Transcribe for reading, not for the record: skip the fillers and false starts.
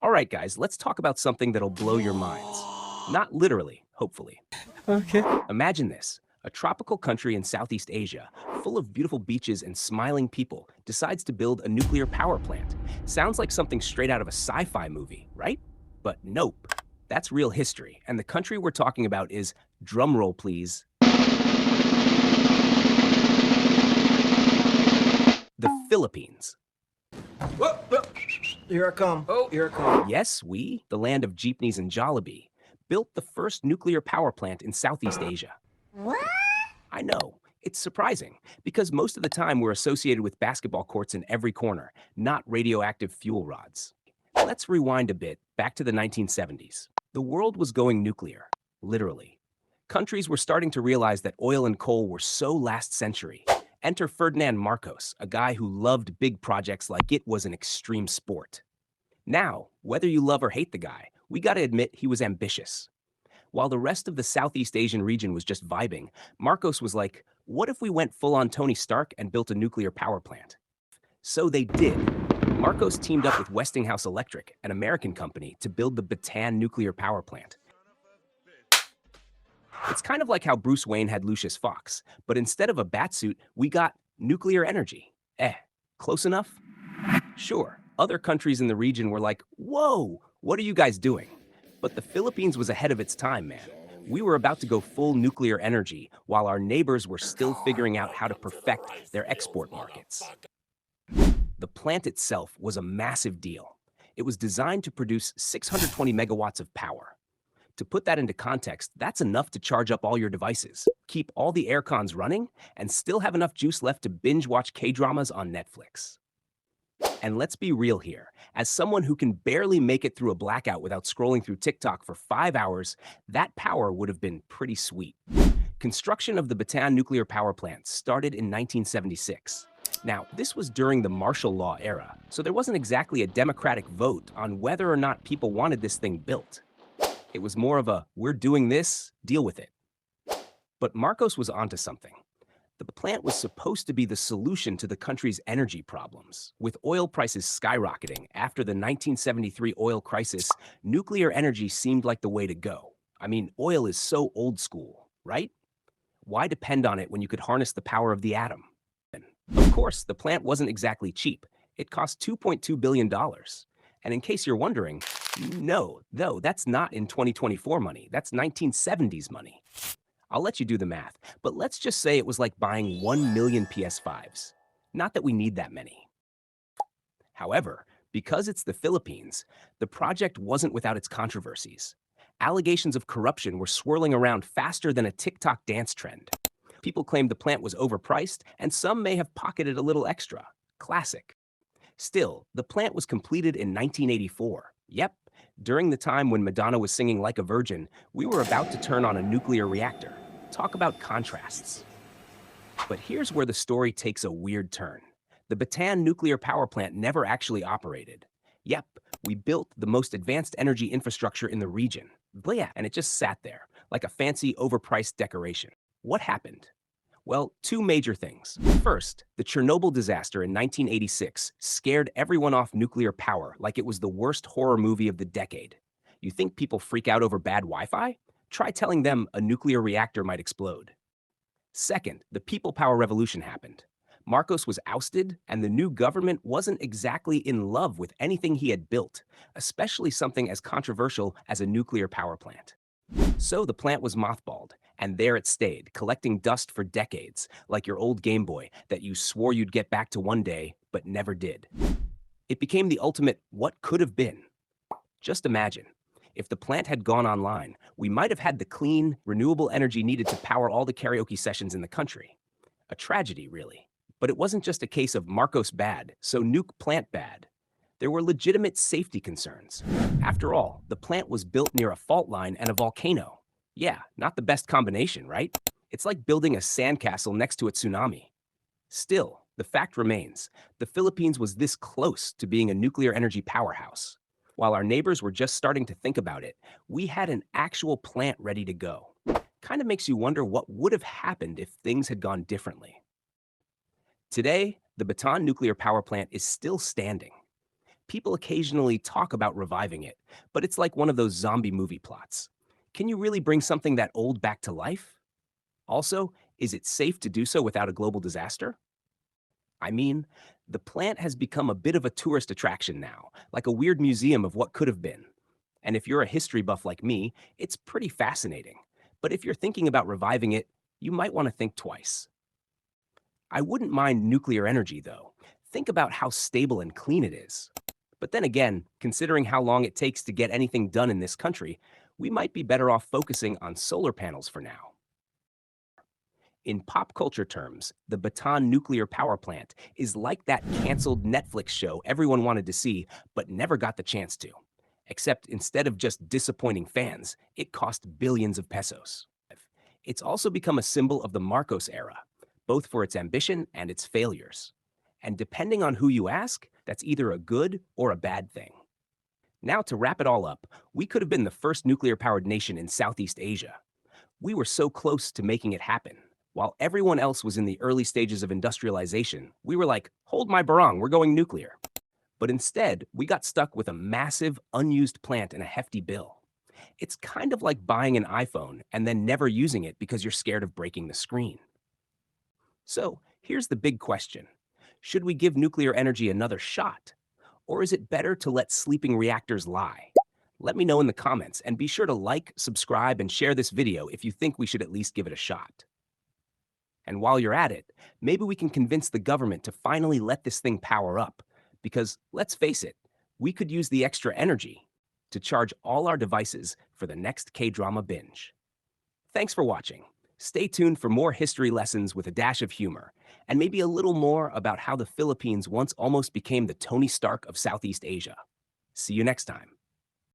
All right, guys, let's talk about something that'll blow your minds. Not literally, hopefully. Okay. Imagine this. A tropical country in Southeast Asia, full of beautiful beaches and smiling people, decides to build a nuclear power plant. Sounds like something straight out of a sci-fi movie, right? But nope. That's real history, and the country we're talking about is, drumroll please, the Philippines. Whoa, whoa. Here I come. Oh, here I come. Yes, we, the land of jeepneys and Jollibee, built the first nuclear power plant in Southeast Asia. What? I know, it's surprising, because most of the time we're associated with basketball courts in every corner, not radioactive fuel rods. Let's rewind a bit, back to the 1970s. The world was going nuclear, literally. Countries were starting to realize that oil and coal were so last century. Enter Ferdinand Marcos, a guy who loved big projects like it was an extreme sport. Now, whether you love or hate the guy, we gotta admit he was ambitious. While the rest of the Southeast Asian region was just vibing, Marcos was like, what if we went full-on Tony Stark and built a nuclear power plant? So they did. Marcos teamed up with Westinghouse Electric, an American company, to build the Bataan Nuclear Power Plant. It's kind of like how Bruce Wayne had Lucius Fox, but instead of a batsuit, we got nuclear energy. Close enough? Sure, other countries in the region were like, whoa, what are you guys doing? But the Philippines was ahead of its time, man. We were about to go full nuclear energy, while our neighbors were still figuring out how to perfect their export markets. The plant itself was a massive deal. It was designed to produce 620 megawatts of power. To put that into context, that's enough to charge up all your devices, keep all the air cons running, and still have enough juice left to binge watch K-dramas on Netflix. And let's be real here, as someone who can barely make it through a blackout without scrolling through TikTok for 5 hours, that power would have been pretty sweet. Construction of the Bataan Nuclear Power Plant started in 1976. Now, this was during the martial law era, so there wasn't exactly a democratic vote on whether or not people wanted this thing built. It was more of a, we're doing this, deal with it. But Marcos was onto something. The plant was supposed to be the solution to the country's energy problems. With oil prices skyrocketing after the 1973 oil crisis, nuclear energy seemed like the way to go. I mean, oil is so old school, right? Why depend on it when you could harness the power of the atom? Of course, the plant wasn't exactly cheap. It cost $2.2 billion. And in case you're wondering, no, though, that's not in 2024 money. That's 1970s money. I'll let you do the math, but let's just say it was like buying 1 million PS5s. Not that we need that many. However, because it's the Philippines, the project wasn't without its controversies. Allegations of corruption were swirling around faster than a TikTok dance trend. People claimed the plant was overpriced, and some may have pocketed a little extra. Classic. Still, the plant was completed in 1984. Yep, during the time when Madonna was singing Like a Virgin, we were about to turn on a nuclear reactor. Talk about contrasts. But here's where the story takes a weird turn. The Bataan Nuclear Power Plant never actually operated. Yep, we built the most advanced energy infrastructure in the region. But yeah, and it just sat there, like a fancy, overpriced decoration. What happened? Well, two major things. First, the Chernobyl disaster in 1986 scared everyone off nuclear power like it was the worst horror movie of the decade. You think people freak out over bad Wi-Fi? Try telling them a nuclear reactor might explode. Second, the people power revolution happened. Marcos was ousted, and the new government wasn't exactly in love with anything he had built, especially something as controversial as a nuclear power plant. So the plant was mothballed, and there it stayed, collecting dust for decades, like your old Game Boy that you swore you'd get back to one day, but never did. It became the ultimate what could have been. Just imagine, if the plant had gone online, we might have had the clean, renewable energy needed to power all the karaoke sessions in the country. A tragedy, really. But it wasn't just a case of Marcos bad, so nuke plant bad. There were legitimate safety concerns. After all, the plant was built near a fault line and a volcano. Yeah, not the best combination, right? It's like building a sandcastle next to a tsunami. Still, the fact remains, the Philippines was this close to being a nuclear energy powerhouse. While our neighbors were just starting to think about it, we had an actual plant ready to go. Kind of makes you wonder what would have happened if things had gone differently. Today, the Bataan Nuclear Power Plant is still standing. People occasionally talk about reviving it, but it's like one of those zombie movie plots. Can you really bring something that old back to life? Also, is it safe to do so without a global disaster? I mean, the plant has become a bit of a tourist attraction now, like a weird museum of what could have been. And if you're a history buff like me, it's pretty fascinating. But if you're thinking about reviving it, you might want to think twice. I wouldn't mind nuclear energy, though. Think about how stable and clean it is. But then again, considering how long it takes to get anything done in this country, we might be better off focusing on solar panels for now. In pop culture terms, the Bataan Nuclear Power Plant is like that canceled Netflix show everyone wanted to see but never got the chance to. Except instead of just disappointing fans, it cost billions of pesos. It's also become a symbol of the Marcos era, both for its ambition and its failures. And depending on who you ask, that's either a good or a bad thing. Now, to wrap it all up, we could have been the first nuclear powered nation in Southeast Asia. We were so close to making it happen. While everyone else was in the early stages of industrialization, we were like, hold my barong, we're going nuclear. But instead, we got stuck with a massive, unused plant and a hefty bill. It's kind of like buying an iPhone and then never using it because you're scared of breaking the screen. So, here's the big question. Should we give nuclear energy another shot? Or is it better to let sleeping reactors lie? Let me know in the comments, and be sure to like, subscribe, and share this video if you think we should at least give it a shot. And while you're at it, maybe we can convince the government to finally let this thing power up. Because, let's face it, we could use the extra energy to charge all our devices for the next K-drama binge. Thanks for watching. Stay tuned for more history lessons with a dash of humor, and maybe a little more about how the Philippines once almost became the Tony Stark of Southeast Asia. See you next time.